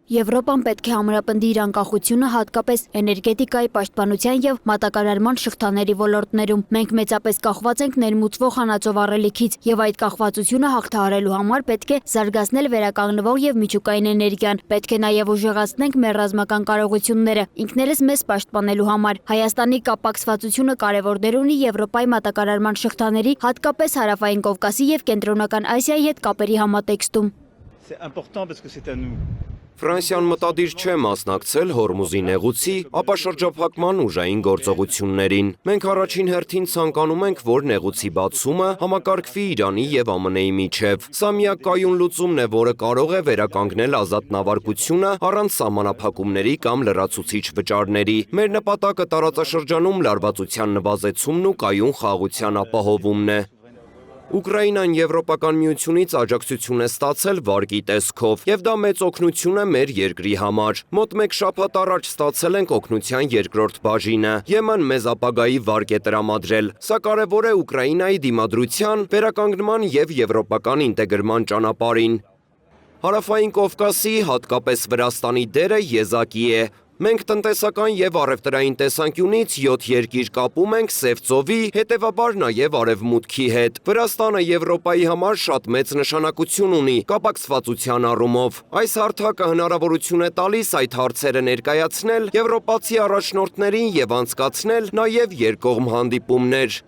Եվրոպան պետք է ամրապնդի իր անկախությունը հատկապես էներգետիկայի պաշտպանության եւ մատակարարման շղթաների ոլորտներում։ Մենք մեծապես կախված ենք ներմուծվող հանածով առելիքից եւ այդ կախվածությունը հաղթահարելու համար պետք է զարգացնել վերականգնվող եւ միջուկային էներգիան։ Պետք է նաեւ ուժեղացնենք մեր ռազմական կարողությունները ինքներս մեզ պաշտպանելու համար։ Հայաստանի կապակցվածությունը կարևոր դեր ունի Եվրոպայի մատակարարման շղթաների, հատկապես Հարավային Կովկասի եւ Կենտրոնական Ասիայի հետ կապերի համատեքստում։ Ֆրանսիան մտադիր չէ մասնակցել Հորմուզի նեղուցի, ապա շրջափակման ուժային գործողություններին։ Մենք առաջին հերթին ցանկանում ենք, որ նեղուցի բացումը համակարգվի Իրանի եւ ԱՄՆ-ի միջև։ Սա միակ կայուն լուծումն է, որը կարող է վերականգնել ազատ նավարկությունը առանց սահմանափակումների կամ լրացուցիչ վճարների։ Մեր նպատակը տարածաշրջանում լարվածության նվազեցումն ու կայուն խաղաղության ապահովումն է։ Ուկրաինան Եվրոպական միությունից աջակցություն է ստացել վարկի տեսքով, եւ դա մեծ օգնություն է մեր երկրի համար։ Մոտ մեկ շաբաթ առաջ ստացել ենք օգնության երկրորդ բաժինը։ Եմեն մեզ ապագայի վարկ է տրամադրել։ Սա կարևոր է Ուկրաինայի դիմադրության, վերականգնման եւ եվրոպական ինտեգրման ճանապարհին։ Հարավային Կովկասի, հատկապես Վրաստանի դերը եզակի է։ Մենք տնտեսական եւ առևտրային տեսանկյունից 7 երկիր կապում ենք Սև ծովի, հետևաբար նաեւ արևմուտքի հետ։ Վրաստանը Եվրոպայի համար շատ մեծ նշանակություն ունի կապակցվածության առումով։ Այս հարթակը հնարավորություն է տալիս այդ հարցերը ներկայացնել եվրոպացի առաջնորդներին եւ անցկացնել նաեւ երկկողմ հանդիպումներ։